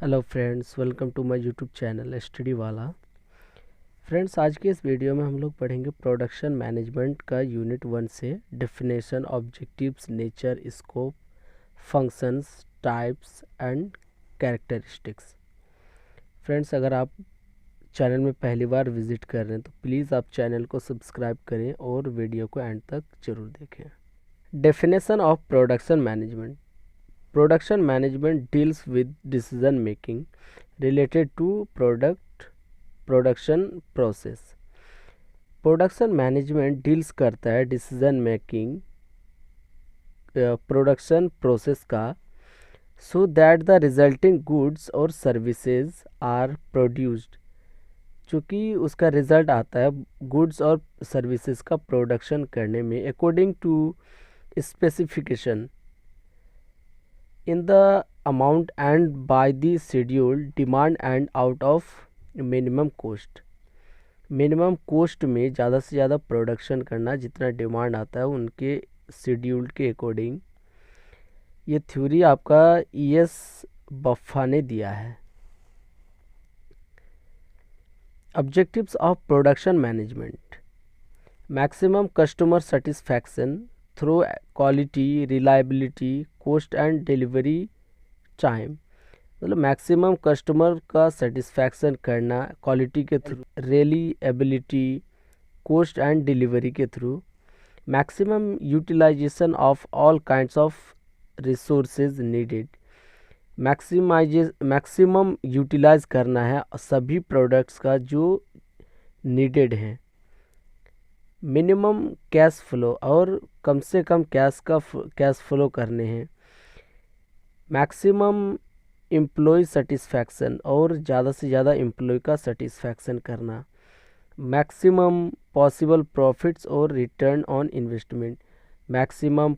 Hello friends, welcome to my YouTube channel study वाला। Friends, आज के इस वीडियो में हम लोग पढ़ेंगे प्रोडक्शन मैनेजमेंट का यूनिट 1 से definition, objectives, nature, scope, functions, types and characteristics. Friends, अगर आप चैनल में पहली बार विजिट कर रहे हैं तो प्लीज़ आप चैनल को सब्सक्राइब करें और वीडियो को एंड तक जरूर देखें। Definition of production management. Production management deals with decision making related to production process. Production management deals करता है decision making production process का, so that the resulting goods और services are produced. चूँकि उसका रिजल्ट आता है गुड्स और services का प्रोडक्शन करने में according to specification in the amount and by the schedule demand and out of minimum cost. Minimum cost में ज़्यादा से ज़्यादा प्रोडक्शन करना, जितना डिमांड आता है उनके शेड्यूल के अकॉर्डिंग। ये थ्योरी आपका ES बफ्फा ने दिया है। Objectives of production management: maximum customer satisfaction through quality, reliability, cost and delivery time. मतलब मैक्सिमम कस्टमर का सेटिस्फैक्शन करना क्वालिटी के through, reliability, cost and delivery के through. Maximum utilization of all kinds of resources needed. Maximum utilize करना है सभी products का जो नीडेड हैं। मिनिमम कैश फ्लो, और कम से कम कैश फ्लो करने हैं। मैक्सिमम एम्प्लॉय सेटिस्फैक्शन, और ज़्यादा से ज़्यादा एम्प्लॉय का सेटिस्फैक्शन करना। मैक्सिमम पॉसिबल प्रॉफिट्स और return on investment. Maximum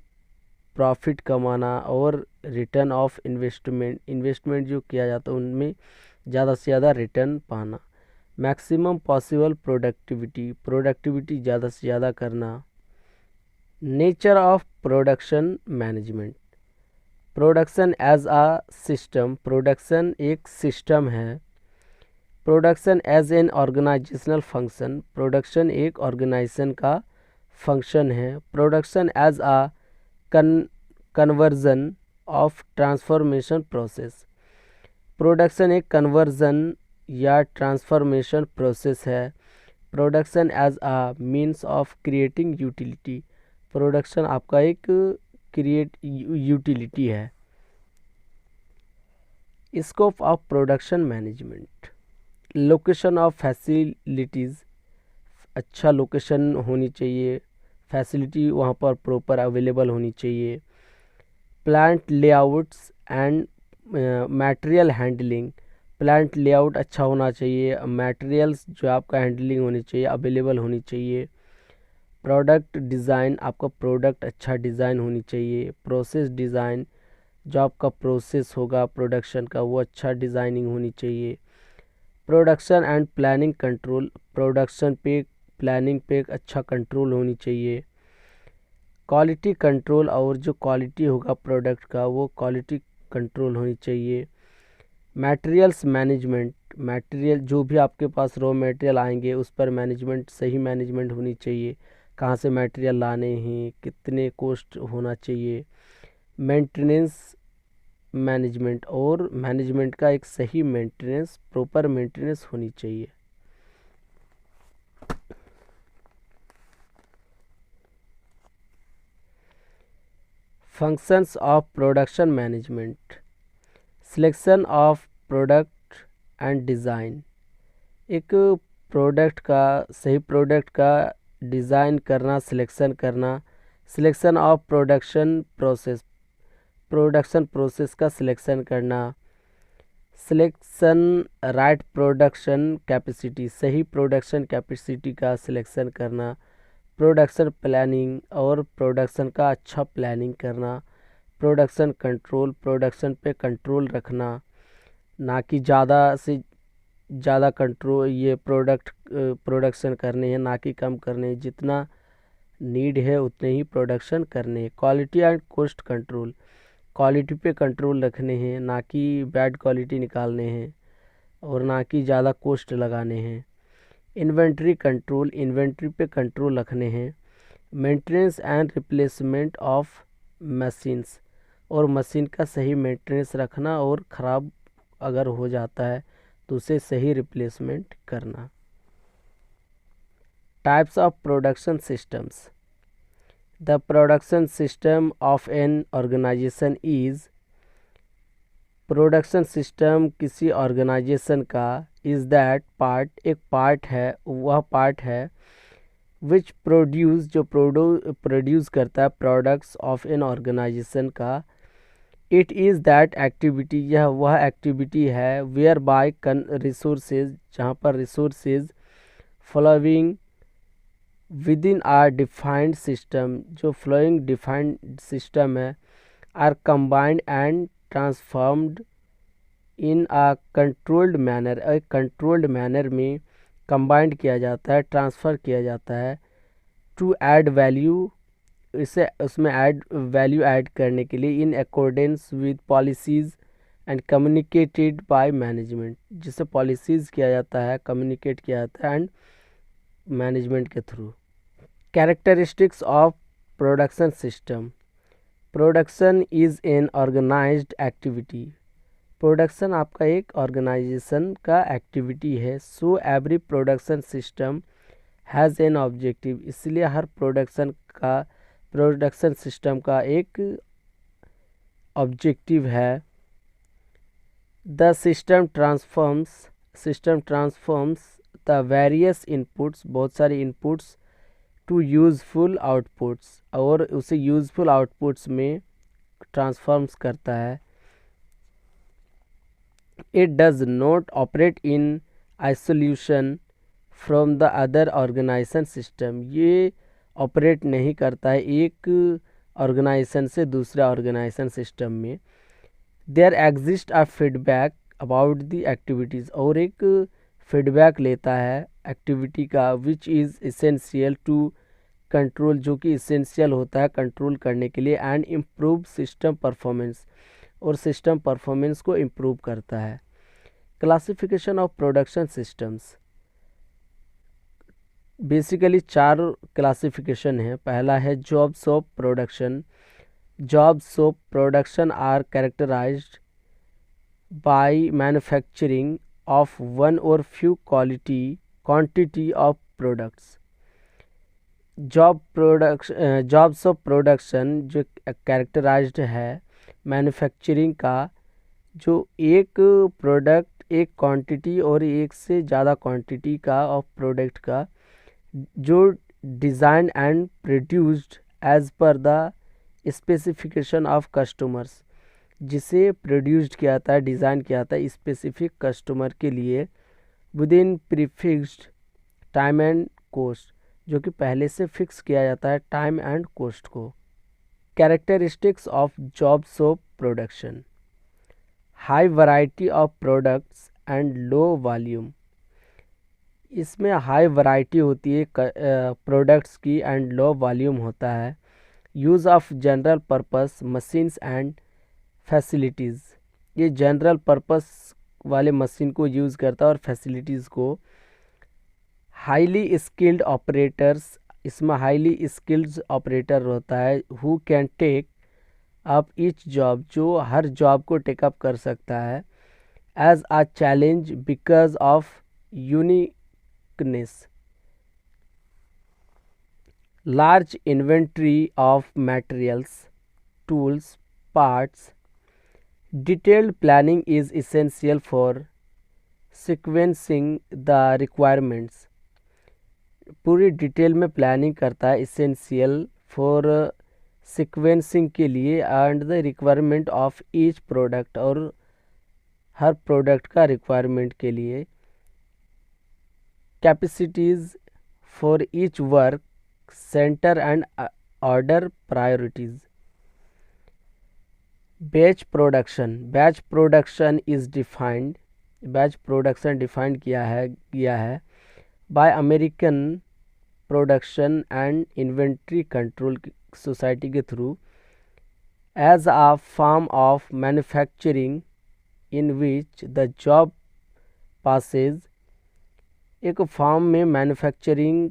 profit कमाना और रिटर्न ऑफ इन्वेस्टमेंट जो किया जाता है उनमें ज़्यादा से ज़्यादा रिटर्न पाना। मैक्सिमम पॉसिबल प्रोडक्टिविटी ज़्यादा से ज़्यादा करना। Nature of production management. Production as a system. Production एक सिस्टम है। Production as an organizational function. Production एक ऑर्गेनाइजेशन का फंक्शन है। Production as a conversion of transformation process. Production एक कन्वर्जन या ट्रांसफॉर्मेशन प्रोसेस है। Production as a means of creating utility. Production आपका एक क्रिएट यूटिलिटी है। Scope of production management. Location of facilities. अच्छा लोकेशन होनी चाहिए, फैसिलिटी वहाँ पर प्रॉपर अवेलेबल होनी चाहिए। Plant layouts and material handling. Plant layout अच्छा होना चाहिए, मटेरियल्स जो आपका हैंडलिंग होनी चाहिए, अवेलेबल होनी चाहिए। प्रोडक्ट डिज़ाइन, आपका प्रोडक्ट अच्छा डिज़ाइन होनी चाहिए। प्रोसेस डिज़ाइन, जो आपका प्रोसेस होगा प्रोडक्शन का वो अच्छा डिज़ाइनिंग होनी चाहिए। Production and planning control, production पे प्लानिंग पे एक अच्छा कंट्रोल होनी चाहिए। क्वालिटी कंट्रोल, और जो क्वालिटी होगा प्रोडक्ट का वो क्वालिटी कंट्रोल होनी चाहिए। मटेरियल्स मैनेजमेंट, मटेरियल जो भी आपके पास रॉ मटेरियल आएंगे उस पर मैनेजमेंट, सही मैनेजमेंट होनी चाहिए। कहाँ से मटेरियल लाने हैं, कितने कॉस्ट होना चाहिए। मेंटेनेंस मैनेजमेंट, और मैनेजमेंट का एक सही मेंटेनेंस, प्रॉपर मेंटेनेंस होनी चाहिए। Functions of production management. Selection of product and design. एक प्रोडक्ट का, सही प्रोडक्ट का डिज़ाइन करना, सिलेक्शन करना। Selection of production process, production process का सिलेक्शन करना। सिलेक्शन राइट प्रोडक्शन कैपेसिटी, सही प्रोडक्शन कैपेसिटी का सिलेक्शन करना। प्रोडक्शन प्लानिंग, और प्रोडक्शन का अच्छा प्लानिंग करना। प्रोडक्शन कंट्रोल, प्रोडक्शन पे कंट्रोल रखना, ना कि ज़्यादा से ज़्यादा कंट्रोल ये प्रोडक्शन करने हैं, ना कि कम करने हैं। जितना नीड है उतने ही प्रोडक्शन करने हैं। Quality and cost control, quality पे कंट्रोल रखने हैं, ना कि बैड क्वालिटी निकालने हैं और ना कि ज़्यादा कॉस्ट लगाने हैं। इन्वेंट्री कंट्रोल, इन्वेंट्री पे कंट्रोल रखने हैं। Maintenance and replacement of machines, और मशीन का सही मेंटेनेंस रखना और ख़राब अगर हो जाता है तो उसे सही रिप्लेसमेंट करना। Types of production systems. The production system of an organization is, production system किसी ऑर्गेनाइजेशन का, इज़ दैट पार्ट, एक पार्ट है, वह पार्ट है विच प्रोड्यूस, जो प्रोड्यूस करता है प्रोडक्ट्स ऑफ एन ऑर्गेनाइजेशन का। इट इज़ दैट एक्टिविटी, यह वह एक्टिविटी है वेयर बाय रिसोर्सेज, जहाँ पर resources flowing within are defined system, जो फ्लोइंग डिफाइंड सिस्टम है, are combined and transformed in a controlled manner, एक कंट्रोल्ड मैनर में कंबाइंड किया जाता है, ट्रांसफ़र किया जाता है। टू ऐड वैल्यू, इसे उसमें ऐड वैल्यू ऐड करने के लिए, in accordance with policies and communicated by management, जिसे पॉलिसीज़ किया जाता है, कम्युनिकेट किया जाता है एंड मैनेजमेंट के थ्रू। Characteristics of production system. Production is an organized activity, production आपका एक ऑर्गेनाइजेशन का एक्टिविटी है। So every production system has an objective, इसलिए हर प्रोडक्शन सिस्टम का एक ऑब्जेक्टिव है। The system transforms the various inputs, बहुत सारे इनपुट्स, टू यूज़फुल आउटपुट्स, और उसे यूज़फुल आउटपुट्स में ट्रांसफॉर्म्स करता है। It does not operate in isolation from the other organization system, ये ऑपरेट नहीं करता है एक ऑर्गेनाइजेशन से दूसरे ऑर्गेनाइजेशन सिस्टम में। There exist a feedback about the activities, और एक फीडबैक लेता है एक्टिविटी का, which is essential to control, जो कि इसेंशियल होता है कंट्रोल करने के लिए, एंड इम्प्रूव सिस्टम परफॉर्मेंस, और सिस्टम परफॉर्मेंस को इम्प्रूव करता है। Classification of production systems, basically 4 classification है। पहला है jobs of production. Jobs of production are characterized by manufacturing of one or few quantity of products. Jobs of production जो characterized है manufacturing का, जो एक प्रोडक्ट, एक क्वांटिटी और एक से ज़्यादा क्वांटिटी का ऑफ प्रोडक्ट का, जो design and produced as per the specification of customers, जिसे प्रोड्यूस्ड किया जाता है, डिज़ाइन किया जाता है स्पेसिफिक कस्टमर के लिए, with in prefixed time and cost, जो कि पहले से फिक्स किया जाता है टाइम एंड कॉस्ट को। Characteristics of jobs of production, high variety of products and low volume, इसमें हाई वैरायटी होती है प्रोडक्ट्स की एंड लो वॉल्यूम होता है। Use of general purpose machines and facilities, ये जनरल पर्पस वाले मशीन को यूज़ करता है और फैसिलिटीज़ को। हाईली स्किल्ड ऑपरेटर्स, इसमें हाईली स्किल्ड ऑपरेटर होता है, who can take up each job, जो हर जॉब को टेकअप कर सकता है, as a challenge because of uniqueness. Large inventory of materials, tools, parts. Detailed planning is essential for sequencing the requirements, पूरी detail में प्लानिंग करता है, इसेंशियल फॉर सिक्वेंसिंग के लिए, and the requirement of each product, और हर product का requirement के लिए। Capacities for each work centre and order priorities. Batch production is defined, batch production defined किया है bye American production and inventory control society के through. as a form of manufacturing in which the job passes, एक form में manufacturing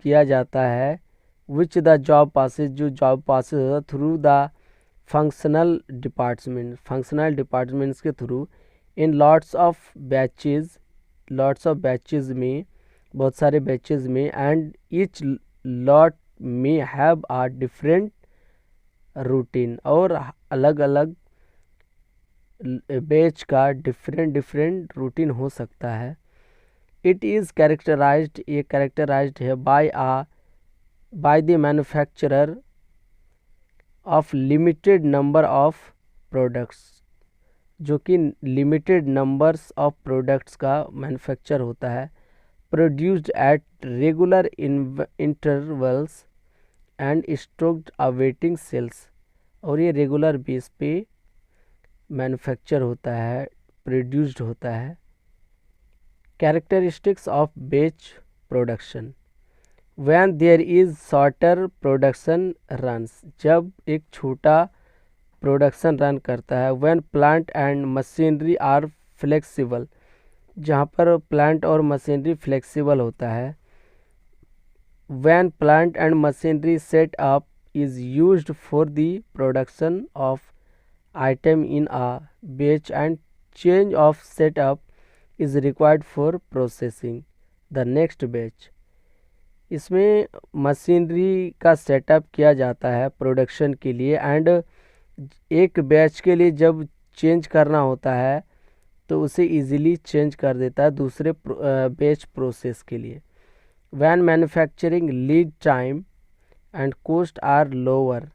किया जाता है which the job Passage, जो job Passage होता थ्रू द फंक्शनल डिपार्टमेंट्स के through in lots of batches में, बहुत सारे बैचेज में, एंड ईच लॉट में हैव आ डिफरेंट रूटीन, और अलग अलग बैच का डिफरेंट रूटीन हो सकता है। इट इज़ कैरेक्टराइज्ड, ये कैरेक्टराइज्ड है by the manufacturer of limited number of products, जो कि लिमिटेड नंबर्स ऑफ प्रोडक्ट्स का मैन्युफैक्चर होता है, produced at regular intervals and stocked awaiting sales, और ये रेगुलर बेस पे मैन्युफैक्चर होता है, प्रोड्यूस्ड होता है। Characteristics of batch production, when there is shorter production runs, जब एक छोटा प्रोडक्शन रन करता है। When plant and machinery are flexible, जहाँ पर प्लांट और मशीनरी फ्लेक्सिबल होता है। When plant and machinery set up is used for the production of item in a batch and change of setup is required for processing the next batch, इसमें machinery का setup किया जाता है production के लिए, and एक batch के लिए जब चेंज करना होता है तो उसे इजीली चेंज कर देता है दूसरे बैच प्रोसेस के लिए। When manufacturing lead time and cost are lower,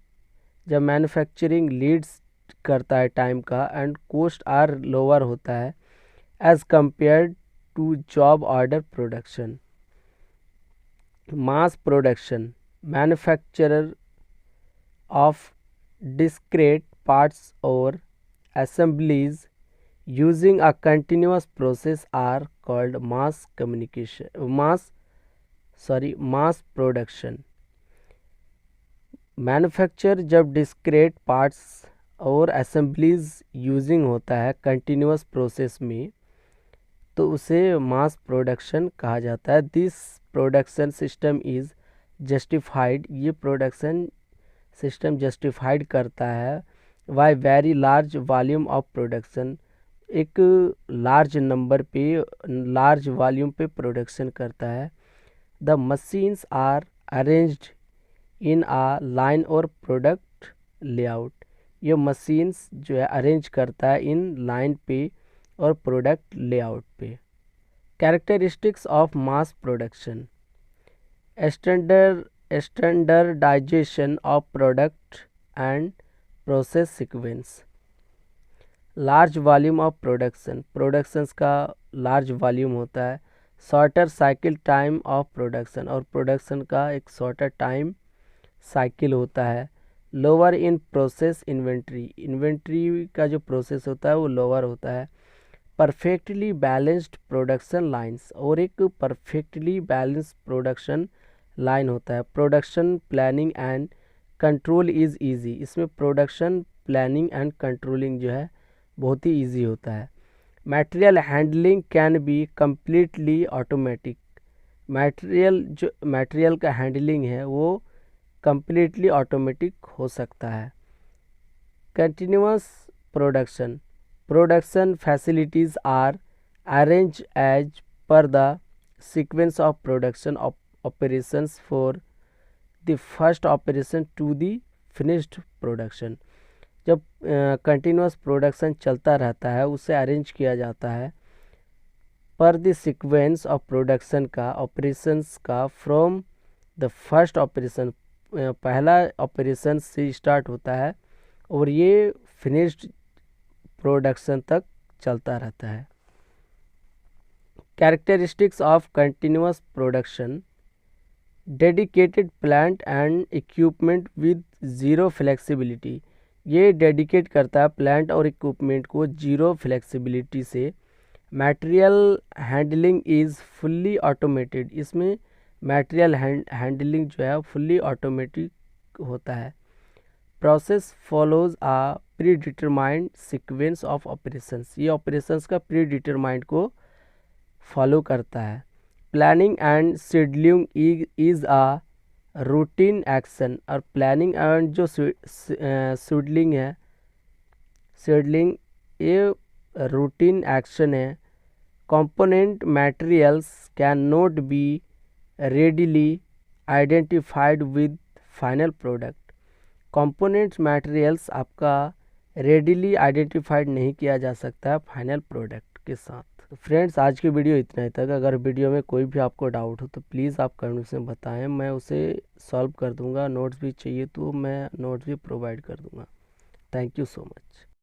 जब मैन्युफैक्चरिंग लीड्स करता है टाइम का एंड कॉस्ट आर लोअर होता है as compared to job order production. Mass production, manufacturer of discrete parts or assemblies using a continuous process are called mass production। Manufacture जब discrete parts और assemblies using होता है continuous process में, तो उसे mass production कहा जाता है। This production system is justified, ये प्रोडक्शन सिस्टम जस्टिफाइड करता है by very large volume of production, एक लार्ज वॉल्यूम पे प्रोडक्शन करता है। The machines are arranged in a line और प्रोडक्ट लेआउट, ये मशीन्स जो है अरेंज करता है इन लाइन पे और प्रोडक्ट लेआउट पे। Characteristics of mass production, standardization of product and process sequence. Large volume of productions का लार्ज वॉल्यूम होता है। Shorter cycle time of production, और प्रोडक्शन का एक शॉर्टर टाइम साइकिल होता है। लोअर इन प्रोसेस इन्वेंट्री का जो प्रोसेस होता है वो लोअर होता है। परफेक्टली बैलेंस्ड प्रोडक्शन लाइंस, और एक परफेक्टली बैलेंस्ड प्रोडक्शन लाइन होता है। Production planning and control is easy, इसमें प्रोडक्शन प्लानिंग एंड कंट्रोलिंग जो है बहुत ही ईजी होता है। Material handling can be completely automatic, material का हैंडलिंग है वो कम्प्लीटली ऑटोमेटिक हो सकता है। Continuous production facilities are arrange as per the sequence of production operations for the first operation to the finished production। जब continuous production चलता रहता है उसे अरेंज किया जाता है पर द सीक्वेंस ऑफ प्रोडक्शन का ऑपरेशंस का फ्रॉम द फर्स्ट ऑपरेशन, पहला ऑपरेशन से स्टार्ट होता है और ये फिनिश्ड प्रोडक्शन तक चलता रहता है। Characteristics of continuous production, dedicated plant and equipment with zero flexibility, ये डेडिकेट करता है प्लांट और इक्विपमेंट को ज़ीरो फ्लेक्सिबिलिटी से। Material handling is fully automated, इसमें मटेरियल हैंडलिंग जो है फुल्ली ऑटोमेटिक होता है। Process follows a pre determined sequence of operations, ये ऑपरेशंस का प्री डिटरमाइंड को फॉलो करता है। Planning and scheduling is a routine action, और प्लानिंग एंड जो शेड्यूलिंग है, शेड्यूलिंग ये रूटीन एक्शन है। Component materials can not be readily identified with final product, components materials आपका रेडिली आइडेंटिफाइड नहीं किया जा सकता है फाइनल प्रोडक्ट के साथ। तो फ्रेंड्स, आज की वीडियो इतना ही तक। अगर वीडियो में कोई भी आपको डाउट हो तो प्लीज़ आप कमेंट्स में बताएं, मैं उसे सॉल्व कर दूंगा। नोट्स भी चाहिए तो मैं नोट्स भी प्रोवाइड कर दूंगा। Thank you so much.